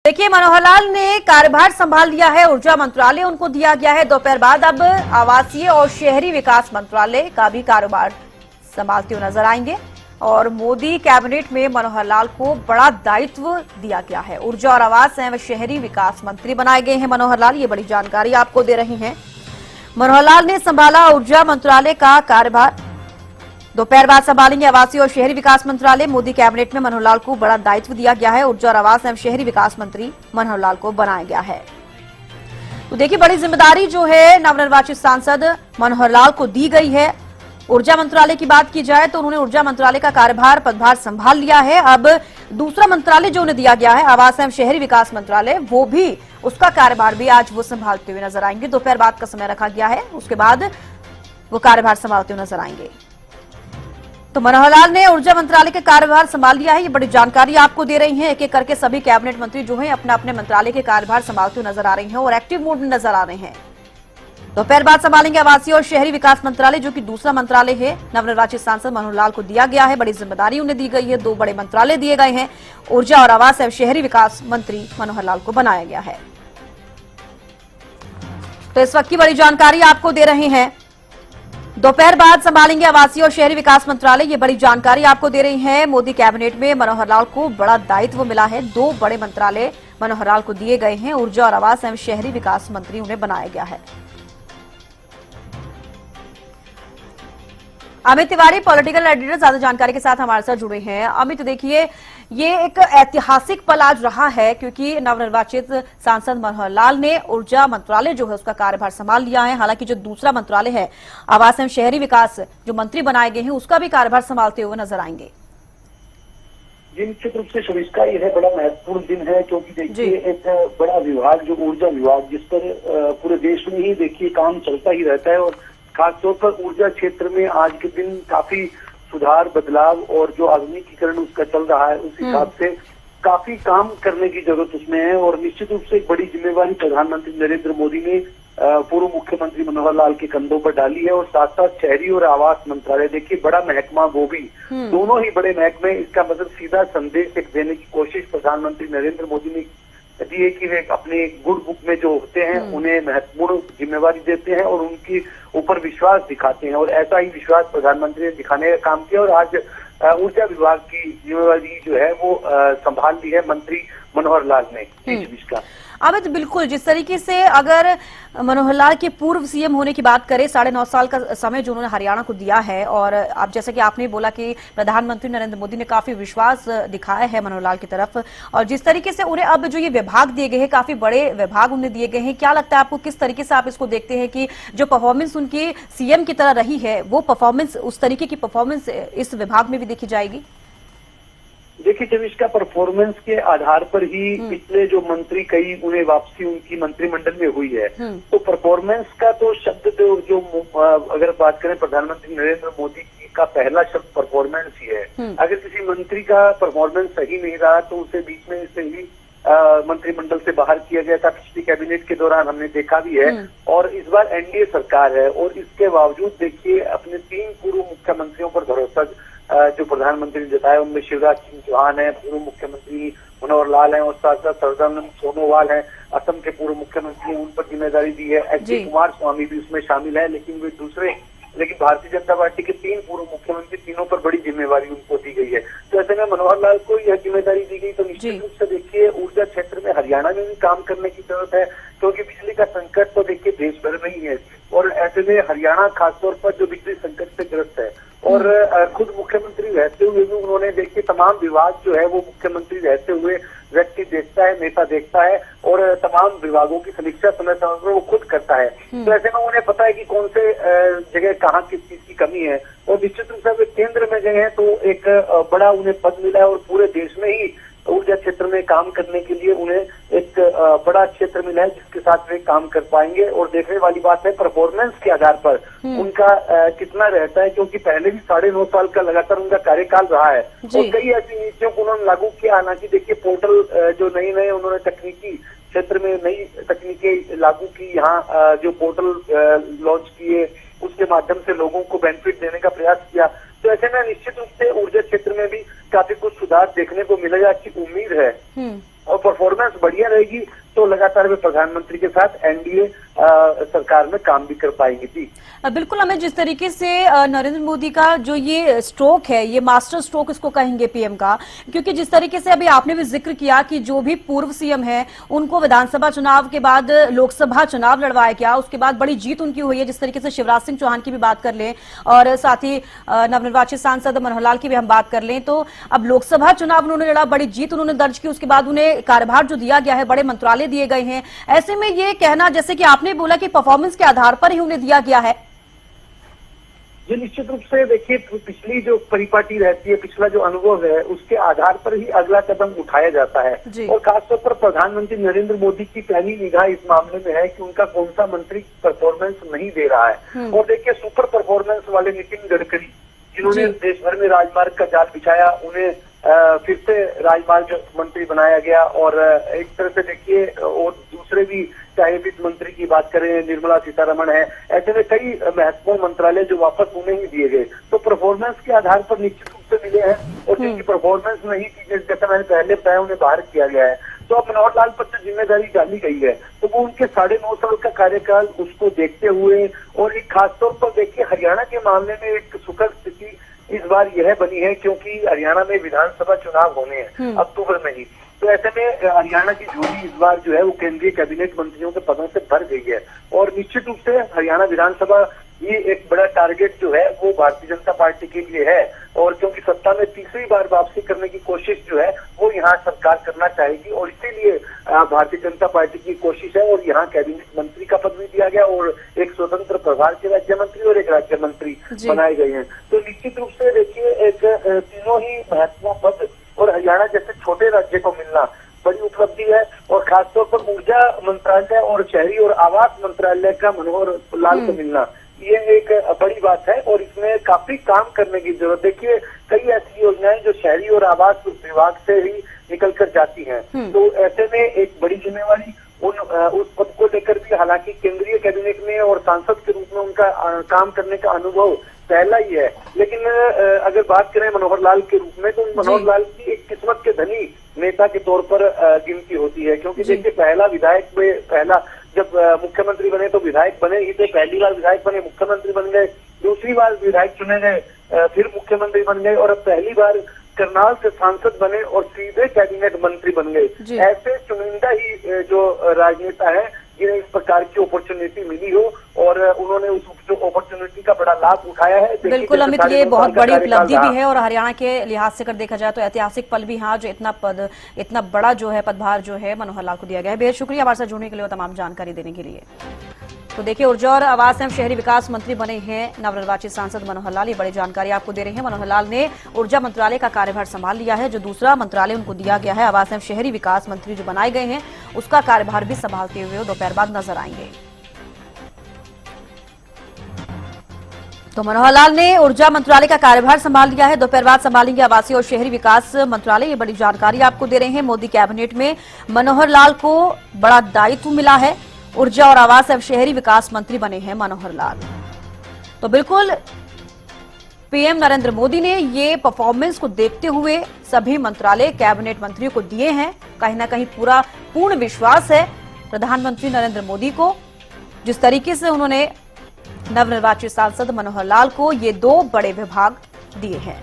देखिए, मनोहर लाल ने कार्यभार संभाल लिया है, ऊर्जा मंत्रालय उनको दिया गया है। दोपहर बाद अब आवासीय और शहरी विकास मंत्रालय का भी कार्यभार संभालते हुए नजर आएंगे और मोदी कैबिनेट में मनोहर लाल को बड़ा दायित्व दिया गया है। ऊर्जा और आवास एवं शहरी विकास मंत्री बनाए गए हैं मनोहर लाल, ये बड़ी जानकारी आपको दे रहे हैं। मनोहर लाल ने संभाला ऊर्जा मंत्रालय का कार्यभार, दोपहर बाद संभालेंगे आवासीय और शहरी विकास मंत्रालय। मोदी कैबिनेट में मनोहर लाल को बड़ा दायित्व दिया गया है। ऊर्जा और आवास एवं शहरी विकास मंत्री मनोहर लाल को बनाया गया है। तो देखिए, बड़ी जिम्मेदारी जो है नवनिर्वाचित सांसद मनोहर लाल को दी गई है। ऊर्जा मंत्रालय की बात की जाए तो उन्होंने ऊर्जा मंत्रालय का कार्यभार पदभार संभाल लिया है। अब दूसरा मंत्रालय जो उन्हें दिया गया है आवास एवं शहरी विकास मंत्रालय, वो भी उसका कार्यभार भी आज वो संभालते हुए नजर आएंगे। दोपहर बाद का समय रखा गया है, उसके बाद वो कार्यभार संभालते हुए नजर आएंगे। तो मनोहर लाल ने ऊर्जा मंत्रालय का कार्यभार संभाल लिया है, ये बड़ी जानकारी आपको दे रही है। एक एक करके सभी कैबिनेट मंत्री जो हैं अपने अपने मंत्रालय के कार्यभार संभालते हुए नजर आ रहे हैं और एक्टिव मोड में नजर आ रहे हैं। दोपहर बाद संभालेंगे आवासीय और शहरी विकास मंत्रालय, जो कि दूसरा मंत्रालय है। नवनिर्वाचित सांसद मनोहर लाल को दिया गया है, बड़ी जिम्मेदारी उन्हें दी गई है। दो बड़े मंत्रालय दिए गए हैं। ऊर्जा और आवास एवं शहरी विकास मंत्री मनोहर लाल को बनाया गया है। तो इस वक्त की बड़ी जानकारी आपको दे रहे हैं। दोपहर बाद संभालेंगे आवासीय और शहरी विकास मंत्रालय, ये बड़ी जानकारी आपको दे रही है। मोदी कैबिनेट में मनोहर लाल को बड़ा दायित्व मिला है। दो बड़े मंत्रालय मनोहर लाल को दिए गए हैं। ऊर्जा और आवास एवं शहरी विकास मंत्री उन्हें बनाया गया है। अमित तिवारी पॉलिटिकल एडिटर ज्यादा जानकारी के साथ हमारे साथ जुड़े हैं। अमित, देखिए, ये एक ऐतिहासिक पल आज रहा है क्योंकि नवनिर्वाचित सांसद मनोहर लाल ने ऊर्जा मंत्रालय जो है उसका कार्यभार संभाल लिया है। हालांकि जो दूसरा मंत्रालय है आवास एवं शहरी विकास जो मंत्री बनाए गए हैं उसका भी कार्यभार संभालते हुए नजर आएंगे। जी, निश्चित रूप से शविष्का यह बड़ा महत्वपूर्ण दिन है क्योंकि देखिए एक बड़ा विभाग जो ऊर्जा विभाग जिस पर पूरे देश में ही देखिए काम चलता ही रहता है और खासतौर पर ऊर्जा क्षेत्र में आज के दिन काफी सुधार बदलाव और जो आधुनिकीकरण उसका चल रहा है उस हिसाब से काफी काम करने की जरूरत उसमें है। और निश्चित रूप से एक बड़ी जिम्मेवारी प्रधानमंत्री नरेंद्र मोदी ने पूर्व मुख्यमंत्री मनोहर लाल के कंधों पर डाली है। और साथ साथ शहरी और आवास मंत्रालय, देखिए बड़ा महकमा वो भी, दोनों ही बड़े महकमे, इसका मतलब सीधा संदेश एक देने की कोशिश प्रधानमंत्री नरेंद्र मोदी ने दी है कि वे अपने गुड बुक में जो होते हैं उन्हें महत्वपूर्ण जिम्मेवारी देते हैं और उनके ऊपर विश्वास दिखाते हैं। और ऐसा ही विश्वास प्रधानमंत्री ने दिखाने का काम किया और आज ऊर्जा विभाग की जिम्मेवारी जो है वो संभाल ली है मंत्री मनोहर लाल ने। अमित, बिल्कुल, जिस तरीके से अगर मनोहर लाल के पूर्व सीएम होने की बात करें, 9.5 साल का समय जो उन्होंने हरियाणा को दिया है और अब जैसा कि आपने बोला कि प्रधानमंत्री नरेंद्र मोदी ने काफी विश्वास दिखाया है मनोहर लाल की तरफ, और जिस तरीके से उन्हें अब जो ये विभाग दिए गए हैं, काफी बड़े विभाग उन्हें दिए गए हैं, क्या लगता है आपको, किस तरीके से आप इसको देखते हैं कि जो परफॉर्मेंस उनकी सीएम की तरह रही है वो परफॉर्मेंस, उस तरीके की परफॉर्मेंस इस विभाग में भी देखी जाएगी? देखिए, जब इसका परफॉर्मेंस के आधार पर ही पिछले जो मंत्री कई उन्हें वापसी उनकी मंत्रिमंडल में हुई है, तो परफॉर्मेंस का तो शब्द जो अगर बात करें प्रधानमंत्री नरेंद्र मोदी का पहला शब्द परफॉर्मेंस ही है। अगर किसी मंत्री का परफॉर्मेंस सही नहीं रहा तो उसे बीच में से ही मंत्रिमंडल से बाहर किया गया था। पिछली कैबिनेट के दौरान हमने देखा भी है। और इस बार एनडीए सरकार है और इसके बावजूद देखिए अपने 3 पूर्व मुख्यमंत्रियों पर भरोसा जो प्रधानमंत्री ने जताया, उनमें शिवराज सिंह चौहान है, पूर्व मुख्यमंत्री मनोहर लाल हैं और साथ साथ सर्बानंद सोनोवाल हैं, असम के पूर्व मुख्यमंत्री, उन पर जिम्मेदारी दी है। एच डी कुमार स्वामी भी उसमें शामिल है, लेकिन भारतीय जनता पार्टी के 3 पूर्व मुख्यमंत्री, तीनों पर बड़ी जिम्मेवारी उनको दी गई है। तो ऐसे में मनोहर लाल को यह जिम्मेदारी दी गई तो निश्चित रूप से देखिए ऊर्जा क्षेत्र में हरियाणा में भी काम करने की जरूरत है क्योंकि बिजली का संकट तो देखिए देश भर में ही है और ऐसे में हरियाणा खासतौर पर जो बिजली संकट से ग्रस्त है और खुद मुख्यमंत्री रहते हुए भी उन्होंने देखिए तमाम विभाग जो है वो मुख्यमंत्री रहते हुए व्यक्ति देखता है, नेता देखता है और तमाम विभागों की समीक्षा समय समय पर वो खुद करता है। तो ऐसे में उन्हें पता है कि कौन से जगह कहाँ किस चीज की कमी है और निश्चित रूप से वे केंद्र में गए हैं तो एक बड़ा उन्हें पद मिला है और पूरे देश में ही ऊर्जा क्षेत्र में काम करने के लिए उन्हें एक बड़ा क्षेत्र मिला है जिसके साथ वे काम कर पाएंगे। और देखने वाली बात है परफॉर्मेंस के आधार पर उनका कितना रहता है क्योंकि पहले भी 9.5 साल का लगातार उनका कार्यकाल रहा है और कई ऐसी नीतियों को उन्होंने लागू किया। हालांकि देखिए पोर्टल जो नए उन्होंने तकनीकी क्षेत्र में नई तकनीकें लागू की, यहाँ जो पोर्टल लॉन्च किए उसके माध्यम से लोगों को बेनिफिट देने का प्रयास किया। तो ऐसे में निश्चित रूप से ऊर्जा क्षेत्र में भी काफी कुछ सुधार देखने को मिलेगा की उम्मीद है। और परफॉर्मेंस बढ़िया रहेगी तो लगातार वे प्रधानमंत्री के साथ एनडीए सरकार में काम भी कर पाएंगे। जी बिल्कुल, हमें जिस तरीके से नरेंद्र मोदी का जो ये स्ट्रोक है, ये मास्टर स्ट्रोक इसको कहेंगे पीएम का, क्योंकि जिस तरीके से अभी आपने भी जिक्र किया कि जो भी पूर्व सीएम है उनको विधानसभा चुनाव के बाद लोकसभा चुनाव लड़वाया गया, उसके बाद बड़ी जीत उनकी हुई है। जिस तरीके से शिवराज सिंह चौहान की भी बात कर लें और साथ ही नवनिर्वाचित सांसद मनोहर लाल की भी हम बात कर लें, तो अब लोकसभा चुनाव उन्होंने लड़ा, बड़ी जीत उन्होंने दर्ज की, उसके बाद उन्हें कार्यभार जो दिया गया है, बड़े मंत्रालय दिए गए हैं। ऐसे में ये कहना, जैसे कि आपने बोला कि परफॉर्मेंस के आधार पर ही उन्हें दिया गया है, ये निश्चित रूप से देखिए पिछली जो परिपाटी रहती है, पिछला जो अनुभव है, उसके आधार पर ही अगला कदम उठाया जाता है। और खासतौर पर प्रधानमंत्री नरेंद्र मोदी की पहली निगाह इस मामले में है कि उनका कौन सा मंत्री परफॉर्मेंस नहीं दे रहा है। और देखिए सुपर परफॉर्मेंस वाले नितिन गडकरी, जिन्होंने देश भर में राजमार्ग का जाल बिछाया, उन्हें फिर से राजमार्ग मंत्री बनाया गया। और एक तरह से देखिए और दूसरे भी, चाहे वित्त मंत्री की बात करें, निर्मला सीतारमण है, ऐसे में कई महत्वपूर्ण मंत्रालय जो वापस उन्हें ही दिए गए। तो परफॉर्मेंस के आधार पर निश्चित रूप से मिले हैं, और जिनकी परफॉर्मेंस नहीं थी, जैसा मैंने पहले बताया, उन्हें बाहर किया गया है। तो अब मनोहर लाल पर जो जिम्मेदारी डाली गई है, तो वो उनके 9.5 साल का कार्यकाल, उसको देखते हुए, और एक खासतौर पर देखिए हरियाणा के मामले में एक सुखद स्थिति इस बार यह बनी है क्योंकि हरियाणा में विधानसभा चुनाव होने हैं अक्टूबर में ही। तो ऐसे में हरियाणा की झोली इस बार जो है वो केंद्रीय कैबिनेट मंत्रियों के पदों से भर गई है। और निश्चित रूप से हरियाणा विधानसभा ये एक बड़ा टारगेट जो है वो भारतीय जनता पार्टी के लिए है। और क्योंकि सत्ता में तीसरी बार वापसी करने की कोशिश जो है वो यहाँ सरकार करना चाहेगी, और इसीलिए भारतीय जनता पार्टी की कोशिश है। और यहाँ कैबिनेट मंत्री का पद भी दिया गया, और एक स्वतंत्र प्रभार के राज्य मंत्री और एक राज्य मंत्री बनाए गए हैं। तो निश्चित रूप से देखिए एक तीनों ही महत्वपूर्ण पद, और हरियाणा जैसे छोटे राज्य को मिलना बड़ी उपलब्धि है। और खासतौर पर ऊर्जा मंत्रालय और शहरी और आवास मंत्रालय का मनोहर लाल को मिलना, ये एक बड़ी बात है। और इसमें काफी काम करने की जरूरत। देखिए कई ऐसी योजनाएं जो शहरी और आवास विभाग से ही निकल कर जाती हैं, तो ऐसे में एक बड़ी जिम्मेवारी उस पद को लेकर भी, हालांकि केंद्रीय कैबिनेट में और सांसद के रूप में उनका काम करने का अनुभव पहला ही है, लेकिन अगर बात करें मनोहर लाल के रूप में, तो मनोहर लाल की एक किस्मत के धनी नेता के तौर पर गिनती होती है। क्योंकि देखिए पहला विधायक में, पहला जब मुख्यमंत्री बने तो विधायक बने ही थे, पहली बार विधायक बने, मुख्यमंत्री बन गए, दूसरी बार विधायक चुने गए, फिर मुख्यमंत्री बन गए, और अब पहली बार करनाल से सांसद बने और सीधे कैबिनेट मंत्री बन गए। ऐसे चुनिंदा ही जो राजनेता है जिन्हें इस प्रकार की अपॉर्चुनिटी मिली हो, और उन्होंने उस अपॉर्चुनिटी का बड़ा लाभ उठाया है। बिल्कुल अमित, ये बहुत बड़ी उपलब्धि भी है, और हरियाणा के लिहाज से अगर देखा जाए तो ऐतिहासिक पल भी, हाँ, जो इतना बड़ा जो है पदभार जो है मनोहर लाल को दिया गया है। बेहद शुक्रिया हमारे साथ जुड़ने के लिए और तमाम जानकारी देने के लिए। तो देखिए ऊर्जा और आवास एवं शहरी विकास मंत्री बने हैं नवनिर्वाचित सांसद मनोहर लाल, ये बड़ी जानकारी आपको दे रहे हैं। मनोहर लाल ने ऊर्जा मंत्रालय का कार्यभार संभाल लिया है, जो दूसरा मंत्रालय उनको दिया गया है, आवास एवं शहरी विकास मंत्री जो बनाए गए हैं, उसका कार्यभार भी संभालते हुए दोपहर बाद नजर आएंगे। तो मनोहर लाल ने ऊर्जा मंत्रालय का कार्यभार संभाल लिया है, दोपहर बाद संभालेंगे आवासीय और शहरी विकास मंत्रालय, ये बड़ी जानकारी आपको दे रहे हैं। मोदी कैबिनेट में मनोहर लाल को बड़ा दायित्व मिला है, ऊर्जा और आवास एवं शहरी विकास मंत्री बने हैं मनोहर लाल। तो बिल्कुल पीएम नरेंद्र मोदी ने ये परफॉर्मेंस को देखते हुए सभी मंत्रालय कैबिनेट मंत्रियों को दिए हैं। कहीं ना कहीं पूर्ण विश्वास है प्रधानमंत्री नरेंद्र मोदी को, जिस तरीके से उन्होंने नवनिर्वाचित सांसद मनोहर लाल को ये 2 बड़े विभाग दिए हैं।